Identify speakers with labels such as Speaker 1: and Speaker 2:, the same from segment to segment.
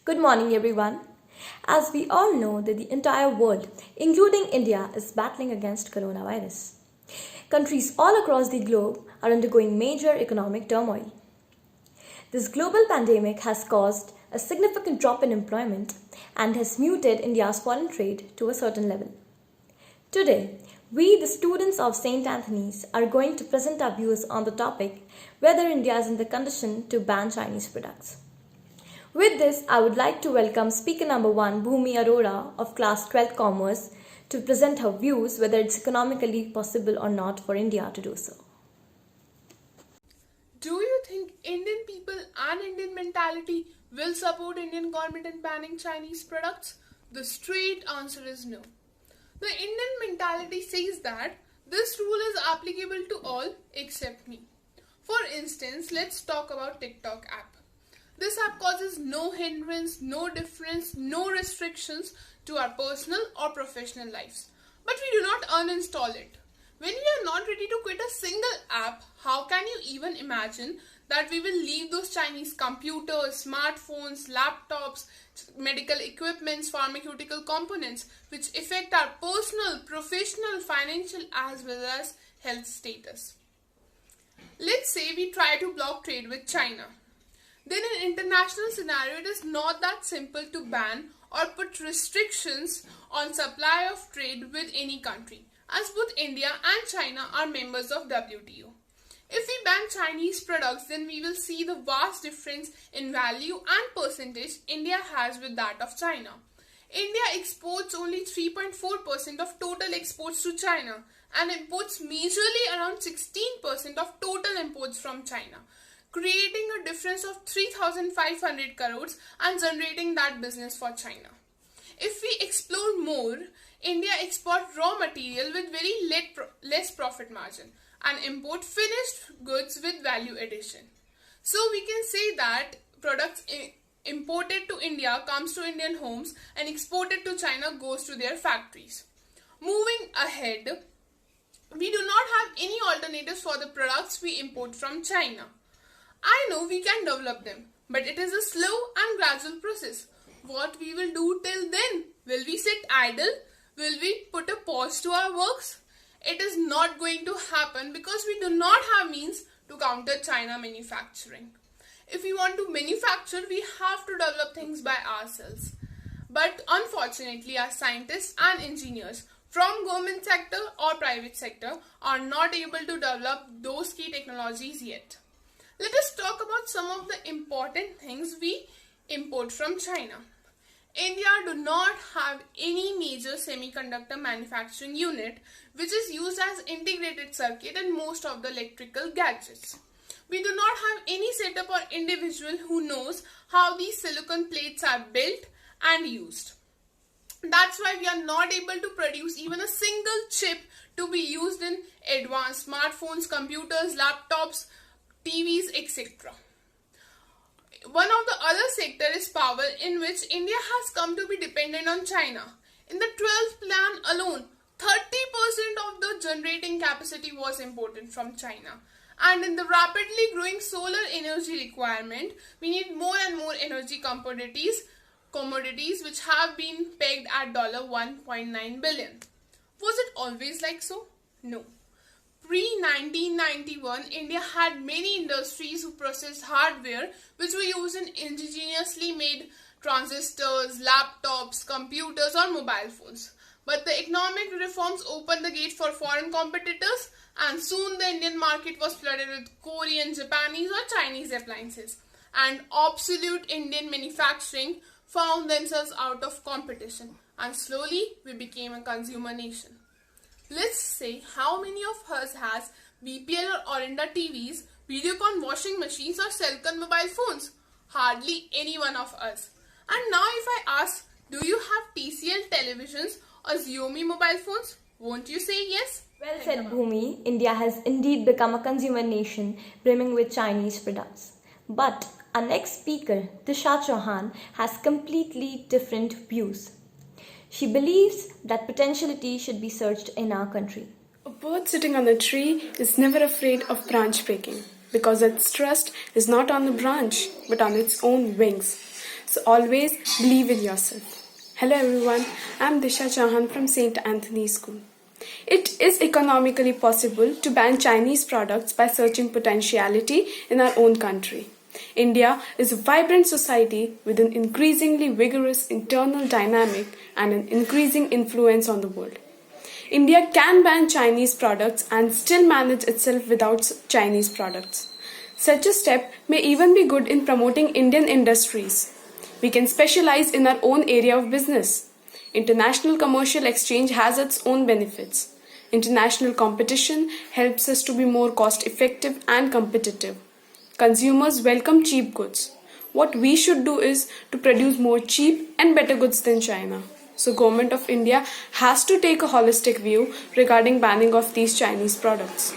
Speaker 1: Good morning, everyone. As we all know that the entire world, including India, is battling against coronavirus. Countries all across the globe are undergoing major economic turmoil. This global pandemic has caused a significant drop in employment and has muted India's foreign trade to a certain level. Today, we, the students of St. Anthony's, are going to present our views on the topic whether India is in the condition to ban Chinese products. With this, I would like to welcome speaker number 1, Bhumi Arora of class 12th Commerce, to present her views whether it's economically possible or not for India to do so.
Speaker 2: Do you think Indian people and Indian mentality will support Indian government in banning Chinese products? The straight answer is no. The Indian mentality says that this rule is applicable to all except me. For instance, let's talk about TikTok app. This app causes no hindrance, no difference, no restrictions to our personal or professional lives. But we do not uninstall it. When we are not ready to quit a single app, how can you even imagine that we will leave those Chinese computers, smartphones, laptops, medical equipments, pharmaceutical components, which affect our personal, professional, financial as well as health status? Let's say we try to block trade with China. Then in international scenario, it is not that simple to ban or put restrictions on supply of trade with any country, as both India and China are members of WTO. If we ban Chinese products, then we will see the vast difference in value and percentage India has with that of China. India exports only 3.4% of total exports to China and imports majorly around 16% of total imports from China, creating a difference of 3,500 crores and generating that business for China. If we explore more, India exports raw material with very less profit margin and import finished goods with value addition. So we can say that products imported to India comes to Indian homes and exported to China goes to their factories. Moving ahead, we do not have any alternatives for the products we import from China. I know we can develop them, but it is a slow and gradual process. What we will do till then? Will we sit idle? Will we put a pause to our works? It is not going to happen because we do not have means to counter China manufacturing. If we want to manufacture, we have to develop things by ourselves. But unfortunately, our scientists and engineers from government sector or private sector are not able to develop those key technologies yet. Let us talk about some of the important things we import from China. India do not have any major semiconductor manufacturing unit which is used as integrated circuit in most of the electrical gadgets. We do not have any setup or individual who knows how these silicon plates are built and used. That's why we are not able to produce even a single chip to be used in advanced smartphones, computers, laptops, TVs, etc. One of the other sector is power, in which India has come to be dependent on China. In the 12th plan alone, 30% of the generating capacity was imported from China. And in the rapidly growing solar energy requirement, we need more and more energy commodities which have been pegged at $1.9 billion. Was it always like so? No. Pre-1991, India had many industries who processed hardware which were used in indigenously made transistors, laptops, computers or mobile phones. But the economic reforms opened the gate for foreign competitors and soon the Indian market was flooded with Korean, Japanese or Chinese appliances. And obsolete Indian manufacturing found themselves out of competition and slowly we became a consumer nation. Let's say how many of us has BPL or Orinda TVs, Videocon washing machines or Cellcon mobile phones? Hardly any one of us. And now if I ask, do you have TCL televisions or Xiaomi mobile phones? Won't you say yes?
Speaker 1: Well said, Bhumi. India has indeed become a consumer nation brimming with Chinese products. But our next speaker, Disha Chauhan, has completely different views. She believes that potentiality should be searched in our country.
Speaker 3: A bird sitting on a tree is never afraid of branch breaking because its trust is not on the branch but on its own wings. So always believe in yourself. Hello everyone, I'm Disha Chauhan from St. Anthony's School. It is economically possible to ban Chinese products by searching potentiality in our own country. India is a vibrant society with an increasingly vigorous internal dynamic and an increasing influence on the world. India can ban Chinese products and still manage itself without Chinese products. Such a step may even be good in promoting Indian industries. We can specialize in our own area of business. International commercial exchange has its own benefits. International competition helps us to be more cost effective and competitive. Consumers welcome cheap goods. What we should do is to produce more cheap and better goods than China. So Government of India has to take a holistic view regarding banning of these Chinese products.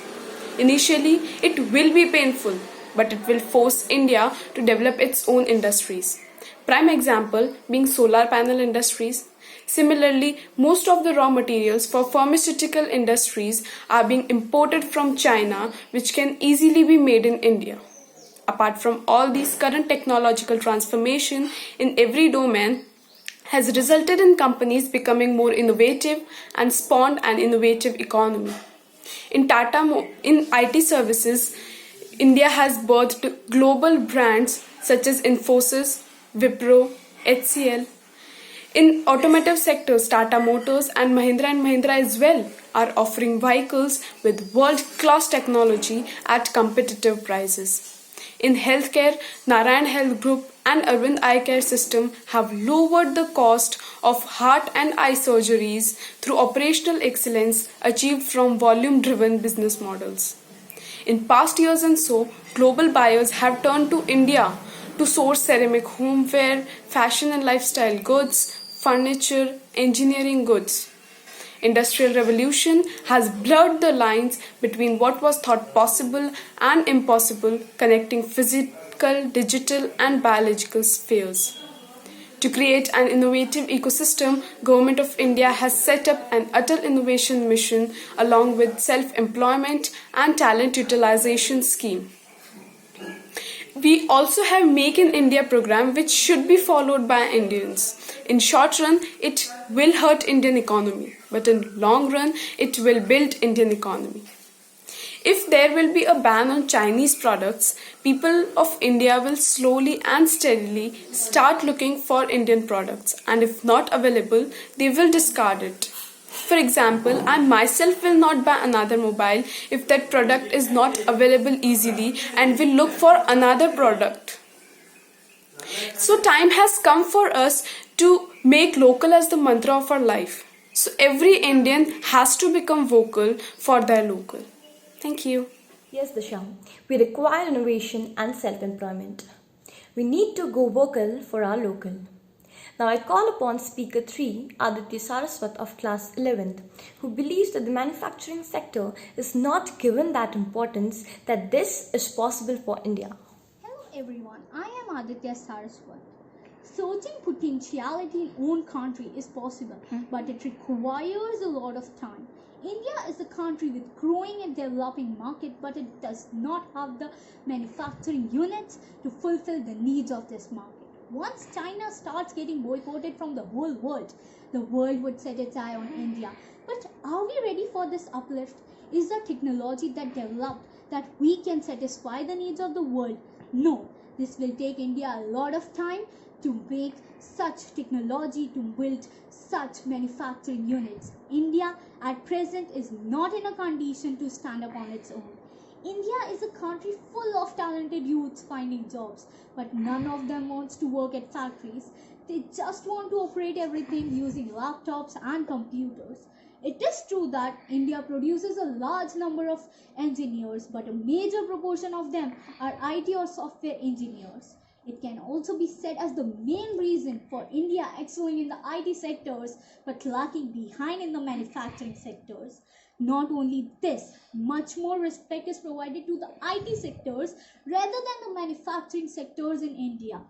Speaker 3: Initially, it will be painful, but it will force India to develop its own industries. Prime example being solar panel industries. Similarly, most of the raw materials for pharmaceutical industries are being imported from China, which can easily be made in India. Apart from all these, current technological transformation in every domain has resulted in companies becoming more innovative and spawned an innovative economy. In IT services, India has birthed global brands such as Infosys, Wipro, HCL. In automotive sectors, Tata Motors and Mahindra as well are offering vehicles with world-class technology at competitive prices. In healthcare, Narayan Health Group and Arvind Eye Care System have lowered the cost of heart and eye surgeries through operational excellence achieved from volume-driven business models. In past years and so, global buyers have turned to India to source ceramic homeware, fashion and lifestyle goods, furniture, engineering goods. Industrial revolution has blurred the lines between what was thought possible and impossible, connecting physical, digital and biological spheres. To create an innovative ecosystem, Government of India has set up an Atal Innovation Mission along with self-employment and talent utilization scheme. We also have Make in India program which should be followed by Indians. In short run, it will hurt Indian economy, but in long run, it will build Indian economy. If there will be a ban on Chinese products, people of India will slowly and steadily start looking for Indian products, and if not available, they will discard it. For example, I myself will not buy another mobile if that product is not available easily and will look for another product. So time has come for us to make local as the mantra of our life. So every Indian has to become vocal for their local. Thank you.
Speaker 1: Yes, Disha, we require innovation and self-employment. We need to go vocal for our local. Now I call upon Speaker 3, Aditya Saraswat of class 11th, who believes that the manufacturing sector is not given that importance that this is possible for India.
Speaker 4: Hello everyone, I am Aditya Saraswat. Searching potentiality in own country is possible, but it requires a lot of time. India is a country with growing and developing market, but it does not have the manufacturing units to fulfill the needs of this market. Once China starts getting boycotted from the whole world, the world would set its eye on India. But are we ready for this uplift? Is the technology that developed that we can satisfy the needs of the world? No, this will take India a lot of time to make such technology, to build such manufacturing units. India at present is not in a condition to stand up on its own. India is a country full of talented youths finding jobs, but none of them wants to work at factories. They just want to operate everything using laptops and computers. It is true that India produces a large number of engineers, but a major proportion of them are IT or software engineers. It can also be said as the main reason for India excelling in the IT sectors but lacking behind in the manufacturing sectors. Not only this, much more respect is provided to the IT sectors rather than the manufacturing sectors in India.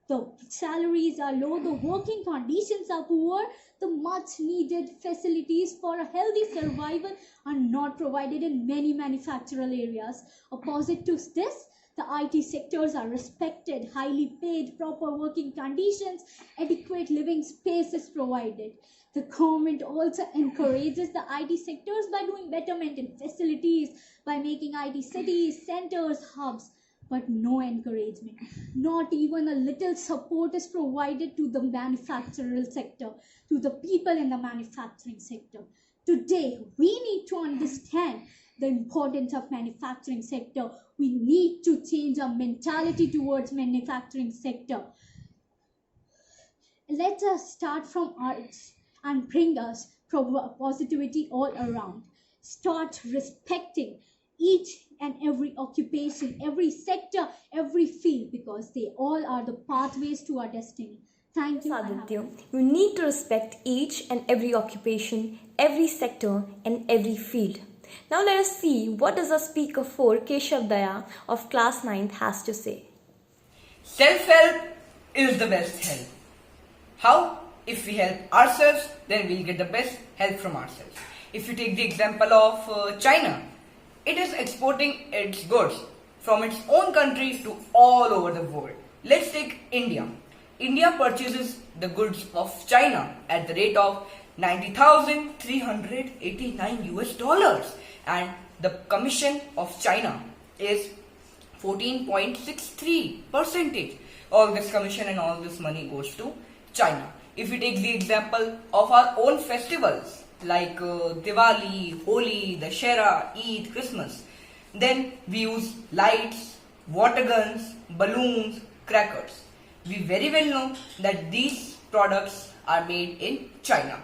Speaker 4: The salaries are low, the working conditions are poor, the much needed facilities for a healthy survival are not provided in many manufactural areas. Opposite to this, The IT sectors are respected, highly paid, proper working conditions, adequate living space is provided. The government also encourages the IT sectors by doing betterment in facilities, by making IT cities, centers, hubs, but no encouragement. Not even a little support is provided to the manufacturing sector, to the people in the manufacturing sector. Today, we need to understand the importance of manufacturing sector. We need to change our mentality towards manufacturing sector. Let us start from arts and bring us positivity all around. Start respecting each and every occupation, every sector, every field, because they all are the pathways to our destiny. Thank you.
Speaker 1: Aditya, you need to respect each and every occupation, every sector, and every field. Now let us see what does our speaker 4, Keshav Daya of class 9th has to say.
Speaker 5: Self-help is the best help. How? If we help ourselves, then we'll get the best help from ourselves. If you take the example of China, it is exporting its goods from its own country to all over the world. Let's take India. India purchases the goods of China at the rate of 90,389 US dollars, and the commission of China is 14.63%. All this commission and all this money goes to China. If we take the example of our own festivals like Diwali, Holi, Dussehra, Eid, Christmas, then we use lights, water guns, balloons, crackers. We very well know that these products are made in China.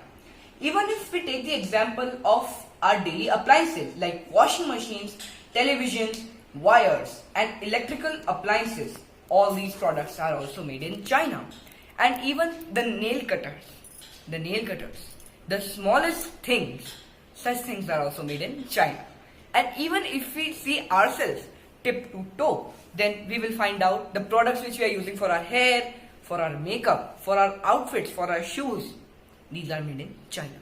Speaker 5: Even if we take the example of our daily appliances like washing machines, televisions, wires and electrical appliances, all these products are also made in China. And even the nail cutters, the smallest things, such things are also made in China. And even if we see ourselves tip to toe, then we will find out the products which we are using for our hair, for our makeup, for our outfits, for our shoes, these are made in China.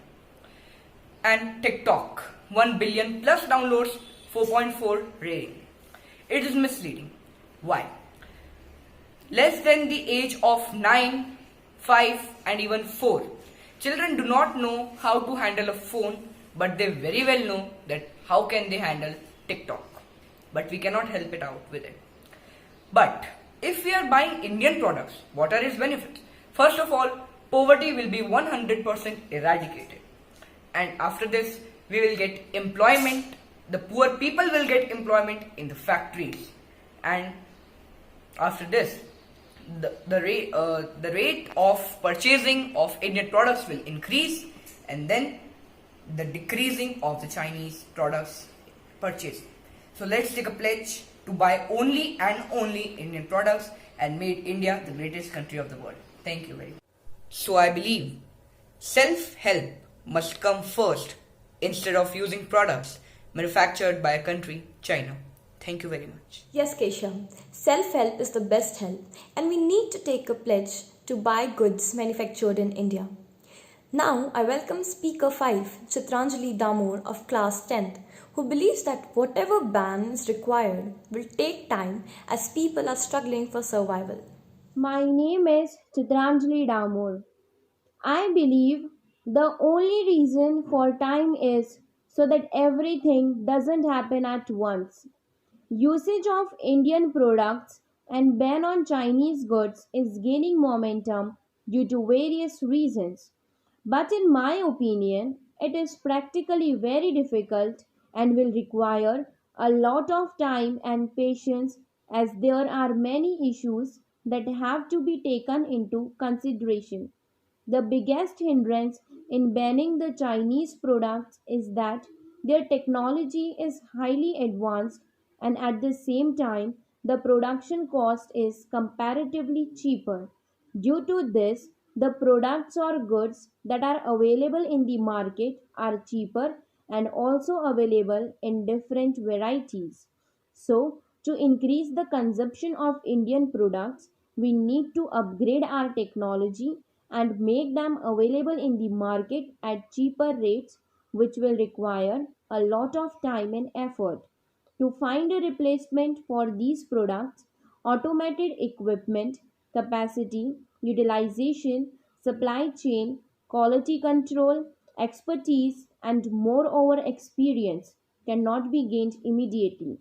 Speaker 5: And TikTok, 1 billion plus downloads, 4.4 rating. It is misleading. Why? Less than the age of 9, 5 and even 4. Children do not know how to handle a phone, but they very well know that how can they handle TikTok. But we cannot help it out with it. But if we are buying Indian products, what are its benefits? First of all, poverty will be 100% eradicated. And after this, we will get employment. The poor people will get employment in the factories. And after this, the rate of purchasing of Indian products will increase, and then the decreasing of the Chinese products purchased. So let's take a pledge to buy only and only Indian products and make India the greatest country of the world. Thank you very much. So I believe self-help must come first instead of using products manufactured by a country, China. Thank you very much.
Speaker 1: Yes, Keshav, self-help is the best help, and we need to take a pledge to buy goods manufactured in India. Now, I welcome Speaker 5, Chitranjali Damor of class 10th, who believes that whatever ban is required will take time as people are struggling for survival.
Speaker 6: My name is Chitranjali Damor. I believe the only reason for time is so that everything doesn't happen at once. Usage of Indian products and ban on Chinese goods is gaining momentum due to various reasons. But in my opinion, it is practically very difficult and will require a lot of time and patience as there are many issues that have to be taken into consideration. The biggest hindrance in banning the Chinese products is that their technology is highly advanced and at the same time the production cost is comparatively cheaper. Due to this, the products or goods that are available in the market are cheaper and also available in different varieties. So, to increase the consumption of Indian products, we need to upgrade our technology and make them available in the market at cheaper rates, which will require a lot of time and effort. to find a replacement for these products, automated equipment, capacity, utilization, supply chain, quality control, expertise, and moreover experience cannot be gained immediately.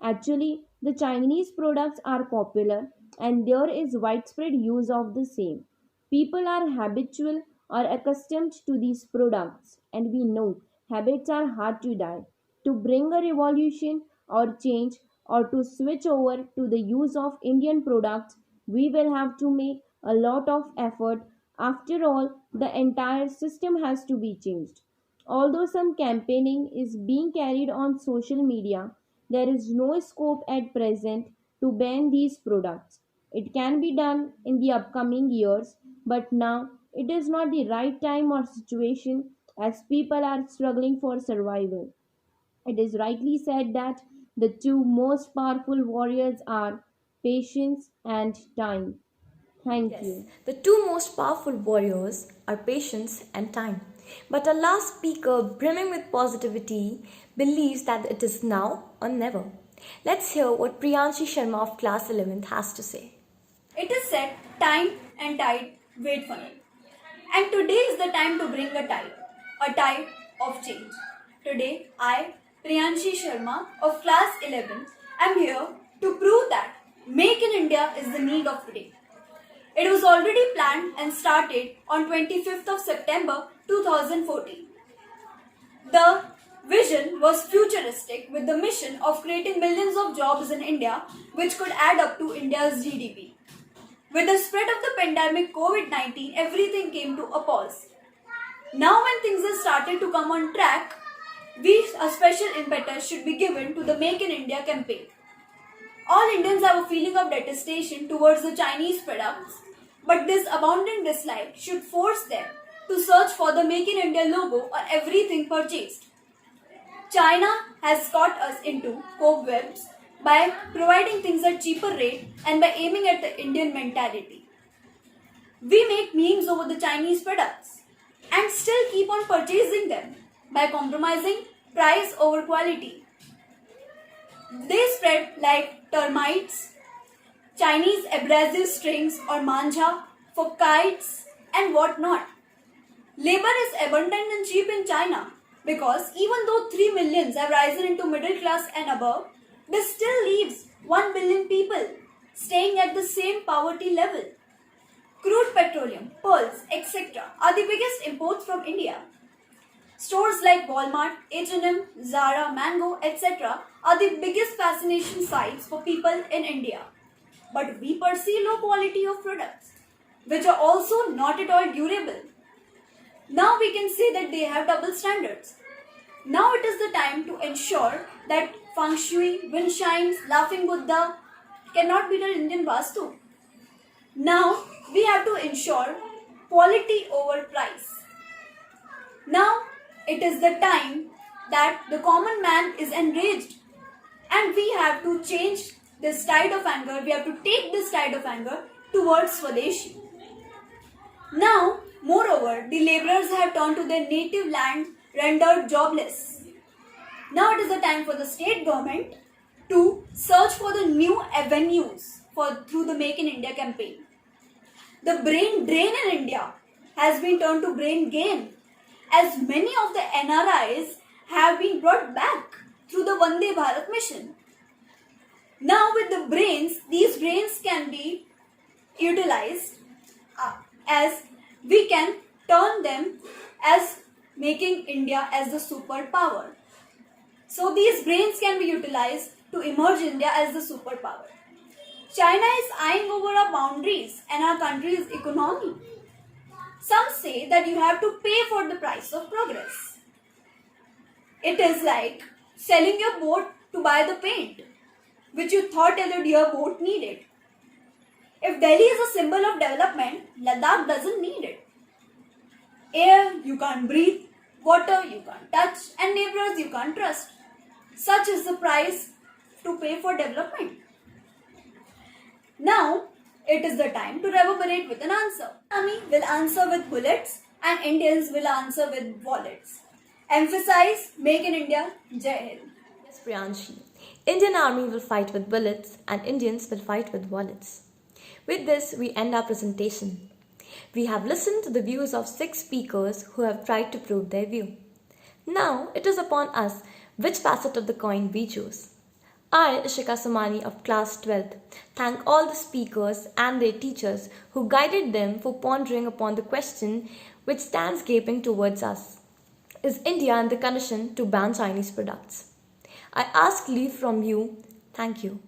Speaker 6: Actually, the Chinese products are popular and there is widespread use of the same. People are habitual or accustomed to these products, and we know habits are hard to die. To bring a revolution or change or to switch over to the use of Indian products, we will have to make a lot of effort. After all, the entire system has to be changed. Although some campaigning is being carried on social media, there is no scope at present to ban these products. It can be done in the upcoming years, but now it is not the right time or situation as people are struggling for survival. It is rightly said that the two most powerful warriors are patience and time. Thank
Speaker 1: Yes,
Speaker 6: you.
Speaker 1: the two most powerful warriors are patience and time. But our last speaker, brimming with positivity, believes that it is now or never. Let's hear what Priyanshi Sharma of Class 11th has to say.
Speaker 7: It is said, time and tide wait for you. And today is the time to bring a tide of change. Today, I, Priyanshi Sharma of Class 11, am here to prove that Make in India is the need of today. It was already planned and started on 25th of September 2014. The vision was futuristic with the mission of creating millions of jobs in India which could add up to India's GDP. With the spread of the pandemic COVID-19, everything came to a pause. Now when things have started to come on track, a special impetus should be given to the Make in India campaign. All Indians have a feeling of detestation towards the Chinese products, but this abundant dislike should force them to search for the Make in India logo on everything purchased. China has caught us into cobwebs by providing things at cheaper rate and by aiming at the Indian mentality. We make memes over the Chinese products and still keep on purchasing them by compromising price over quality. They spread like termites, Chinese abrasive strings or manja for kites and whatnot. Labor is abundant and cheap in China because even though 3 millions have risen into middle class and above, this still leaves 1 billion people staying at the same poverty level. Crude petroleum, pearls, etc. are the biggest imports from India. Stores like Walmart, H&M, Zara, Mango, etc. are the biggest fascination sites for people in India. But we perceive low quality of products, which are also not at all durable. Now we can say that they have double standards. Now it is the time to ensure that Feng Shui, Wind Chimes, Laughing Buddha cannot be the Indian Vastu. Now we have to ensure quality over price. Now it is the time that the common man is enraged and we have to change this tide of anger. We have to take this tide of anger towards Swadeshi. Now, moreover, the laborers have turned to their native land rendered jobless. Now it is the time for the state government to search for the new avenues through the Make in India campaign. The brain drain in India has been turned to brain gain, as many of the NRIs have been brought back through the Vande Bharat mission. Now with the brains, these brains can be utilized as we can turn them as making India as the superpower. So these brains can be utilized to emerge India as the superpower. China is eyeing over our boundaries and our country's economy. Some say that you have to pay for the price of progress. It is like selling your boat to buy the paint, which you thought that your boat needed. If Delhi is a symbol of development, Ladakh doesn't need it. Air you can't breathe, water you can't touch, and neighbors you can't trust. Such is the price to pay for development. Now, it is the time to reverberate with an answer. Army will answer with bullets and Indians will answer with wallets. Emphasize Make in India, Jai Hind.
Speaker 1: Yes, Priyanshi. Indian Army will fight with bullets and Indians will fight with wallets. With this, we end our presentation. We have listened to the views of 6 speakers who have tried to prove their view. Now it is upon us which facet of the coin we choose. I, Ishika Samani of class 12th, thank all the speakers and their teachers who guided them for pondering upon the question which stands gaping towards us. Is India in the condition to ban Chinese products? I ask leave from you. Thank you.